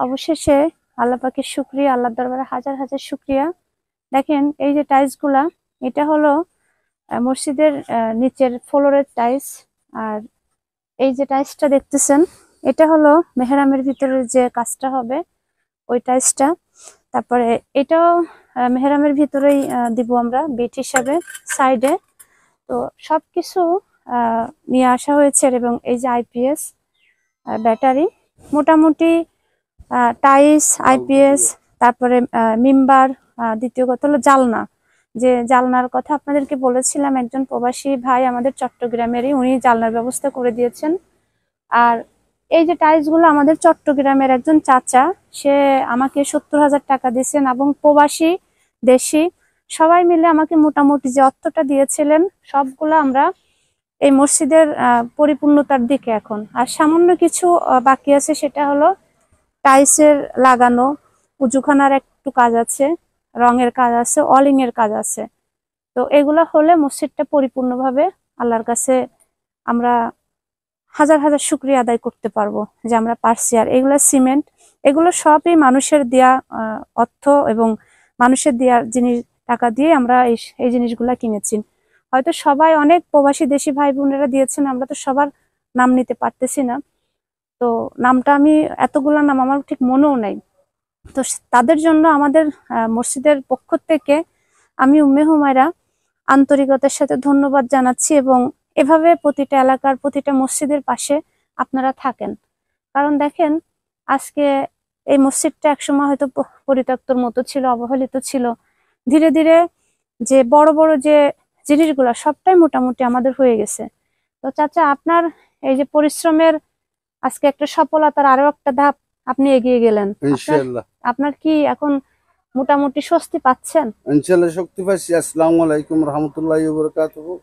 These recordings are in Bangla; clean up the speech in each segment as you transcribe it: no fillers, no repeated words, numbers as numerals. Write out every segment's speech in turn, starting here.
অবশেষে আল্লাহ পাকের শুকরিয়া, আল্লাহর দরবারে হাজার হাজার শুকরিয়া। দেখেন এই যে টাইলস গুলা, এটা হলো মসজিদের নিচের ফ্লোরের টাইলস। আর এই যে টাইলসটা দেখতেছেন, এটা হলো মেহরামের ভিতরে যে কাজটা হবে ওই টাইলসটা। তারপরে এটাও মেহরামের ভিতরেই দিব আমরা বিট হিসাবে সাইডে। তো সবকিছু নিয়ে আসা হয়েছে। এবং এই যে আইপিএস ব্যাটারি, মোটামুটি টাইলস, আইপিএস, তারপরে মিম্বার, দ্বিতীয় কথা হলো জালনা। যে জালনার কথা আপনাদেরকে বলেছিলাম, একজন প্রবাসী ভাই আমাদের চট্টগ্রামেরই, উনি জালনার ব্যবস্থা করে দিয়েছেন। আর এই যে টাইলস গুলো আমাদের চট্টগ্রামের একজন চাচা, সে আমাকে 70,000 টাকা দিয়েছেন, এবং প্রবাসী দেশি সবাই মিলে আমাকে মোটামুটি যে অর্থটা দিয়েছিলেন সবগুলো আমরা এই মসজিদের পরিপূর্ণতার দিকে এখন। আর সামান্য কিছু বাকি আছে, সেটা হলো টাইলসের লাগানো, উজুখানার একটু কাজ আছে, রঙের কাজ আছে, অলিং এর কাজ আছে। তো এগুলা হলে মসজিদটা পরিপূর্ণভাবে আল্লাহর কাছে আমরা হাজার হাজার শুকরিয়া আদায় করতে পারবো যে আমরা পারছি। আর এগুলা সিমেন্ট, এগুলো সবই মানুষের দেয়া অর্থ এবং মানুষের দেওয়ার জিনিস, টাকা দিয়ে আমরা এই জিনিসগুলা কিনেছি। হয়তো সবাই, অনেক প্রবাসী দেশি ভাই বোনেরা দিয়েছেন, আমরা তো সবার নাম নিতে পারতেছি না। তো নামটা আমি, এতগুলা নাম আমার ঠিক মনেও নাই। তো তাদের জন্য আমাদের মসজিদের পক্ষ থেকে আমি উম্মে হুমায়রা আন্তরিকতার সাথে ধন্যবাদ জানাচ্ছি। এবং এভাবে প্রতিটা এলাকার প্রতিটা মসজিদের পাশে আপনারা থাকেন। কারণ দেখেন, আজকে এই মসজিদটা একসময় হয়তো পরিত্যক্তর মতো ছিল, অবহেলিত ছিল। ধীরে ধীরে যে বড় বড় যে জিনিসগুলা সবটাই মোটামুটি আমাদের হয়ে গেছে। তো চাচা, আপনার এই যে পরিশ্রমের আজকে একটা সফলতার আরো একটা ধাপ আপনি এগিয়ে গেলেন। ইনশাআল্লাহ আপনার কি এখন মোটামুটি স্বস্তি পাচ্ছেন? ইনশাআল্লাহ শক্তি পাচ্ছি। আসসালামু আলাইকুম রহমতুল্লাহি ওয়া বারাকাতুহু।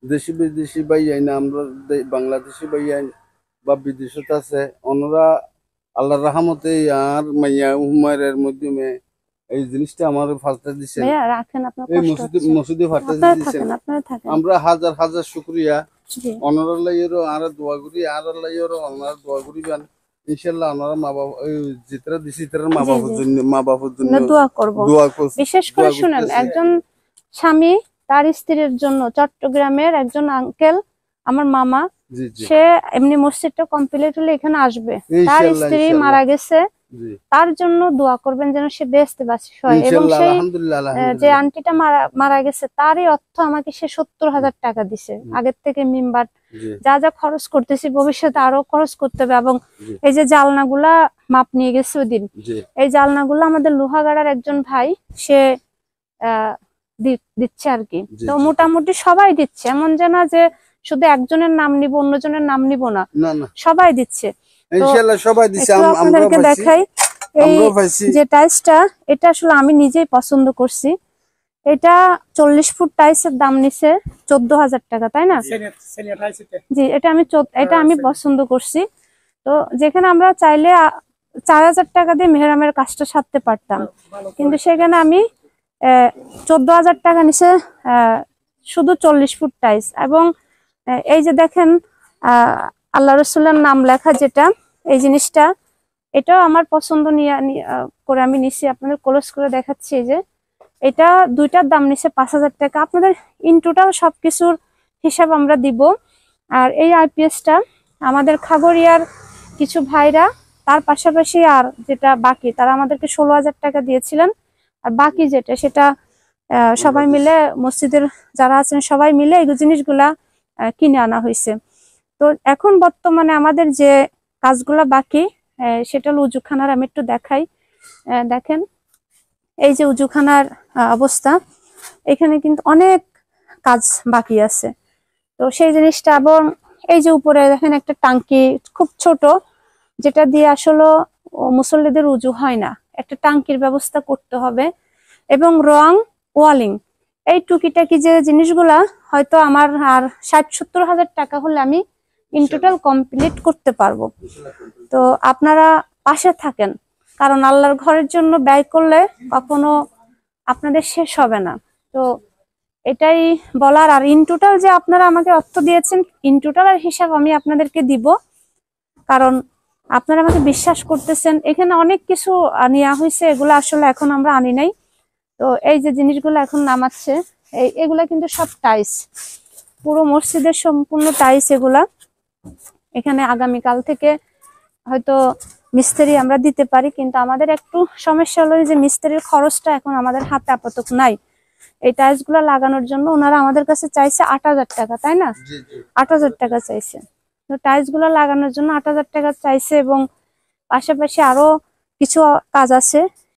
দেশি বিদেশি ভাই আইন, আমরা বাংলাদেশি ভাই আইন বা বিদেশত আছে ওনারা আল্লাহর রহমতে আর মাইয়া হুমায়রার মাধ্যমে এই জিনিসটা আমার ফালতে দিছেন। ভাইয়া রাখেন, আপনার এই কষ্ট হচ্ছে। মসজিদে ফালতে দিছেন, আপনারা থাকেন। আমরা হাজার হাজার শুকরিয়া। জি, ওনারা লাইয়েরও আর দোয়া করি, আর লাইয়েরও ওনারা দোয়া করিবেন। ইনশাআল্লাহ ওনারা মা বাবা যেটা দিছি তার মা বাবার জন্য, মা বাবার জন্য দোয়া করব। দোয়া করছি। বিশেষ করে শুনেন, একজন স্বামী তার স্ত্রীর জন্য, চট্টগ্রামের একজন আঙ্কেল, আমার মামা, সে এমনি মসজিদটা কমপ্লিট হলে এখানে আসবে। তার স্ত্রী মারা গেছে, তার জন্য দোয়া করবেন যেন সে বেহেশতে বাসী হয়। এবং সেই যে আন্টিটা মারা গেছে, তারই অর্থ আমাকে সে 70,000 টাকা দিছে আগের থেকে। মিম্বার যা যা খরচ করতেছি, ভবিষ্যতে আরো খরচ করতে হবে। এবং এই যে জালনাগুলা মাপ নিয়ে গেছে ওই দিন, এই জালনাগুলো আমাদের লোহাগাড়ার একজন ভাই, সে দিচ্ছে আর কি। তো মোটামুটি সবাই দিচ্ছে, এমন যে না যে শুধু একজনের নাম নিব অন্যজনের নাম নিব না, সবাই দিচ্ছে। ইনশাআল্লাহ সবাই দিচ্ছে। আপনাদেরকে দেখাই এই যে টাইলসটা, এটা আসলে আমি নিজেই পছন্দ করছি। এটা 40 ফুট টাইলসের দাম নিছে 14,000 টাকা, তাই না? জি, এটা আমি পছন্দ করছি। তো যেখানে আমরা চাইলে 4,000 টাকা দিয়ে মেহরামের কাজটা সারতে পারতাম, কিন্তু সেখানে আমি 14,000 টাকা নিচে শুধু 40 ফুট টাইলস। এবং এই যে দেখেন আল্লাহ রসুলের নাম লেখা যেটা, এই জিনিসটা, এটাও আমার পছন্দ করে আমি নিছি। আপনাদের ক্লোজ করে দেখাচ্ছি। এই যে এটা দুইটার দাম নিচ্ছে 5,000 টাকা। আপনাদের ইন টোটাল সবকিছুর হিসাব আমরা দিব। আর এই আইপিএসটা আমাদের খাগড়িয়ার কিছু ভাইরা, তার পাশাপাশি আর যেটা বাকি, তারা আমাদেরকে 16,000 টাকা দিয়েছিলেন। আর বাকি যেটা, সেটা সবাই মিলে, মসজিদের যারা আছেন সবাই মিলে এই জিনিসগুলা কিনে আনা হয়েছে। তো এখন বর্তমানে আমাদের যে কাজগুলা বাকি, সেটা হলো উজুখানার। আমি একটু দেখাই। দেখেন এই যে উজুখানার অবস্থা, এখানে কিন্তু অনেক কাজ বাকি আছে। তো সেই জিনিসটা, এবং এই যে উপরে দেখেন একটা টাঙ্কি খুব ছোট, যেটা দিয়ে আসলে মুসল্লিদের উজু হয় না, একটা টাঙ্কির ব্যবস্থা করতে হবে। এবং রং, ওয়ালিং, এই টুকিটাকি যে জিনিসগুলা হয়তো আমার আর 60-70 হাজার টাকা হলে আমি ইন টোটাল কমপ্লিট করতে পারবো। তো আপনারা পাশে থাকেন, কারণ আল্লাহর ঘরের জন্য ব্যয় করলে কখনো আপনাদের শেষ হবে না। তো এটাই বলার। আর ইন টোটাল যে আপনারা আমাকে অর্থ দিয়েছেন, ইন টোটাল এর হিসাব আমি আপনাদেরকে দিব। কারণ আপনারা আমাকে বিশ্বাস করতেছেন, এখানে অনেক কিছু নেওয়া হয়েছে, এগুলো আসলে এখন আমরা আনি নাই। তো এই যে জিনিসগুলো এখন নামাচ্ছে, এগুলা কিন্তু সব টাইস, পুরো মসজিদের সম্পূর্ণ টাইস এগুলা। এখানে আগামীকাল থেকে হয়তো মিস্ত্রি আমরা দিতে পারি, কিন্তু আমাদের একটু সমস্যা হলো যে মিস্ত্রির খরচটা এখন আমাদের হাতে আপাতত নাই। এই টাইলস গুলা লাগানোর জন্য ওনারা আমাদের কাছে চাইছে 8,000 টাকা, তাই না? 8,000 টাকা চাইছে। তো টাইলস গুলা লাগানোর জন্য 8,000 টাকা চাইছে, এবং পাশাপাশি আরো কিছু কাজ আছে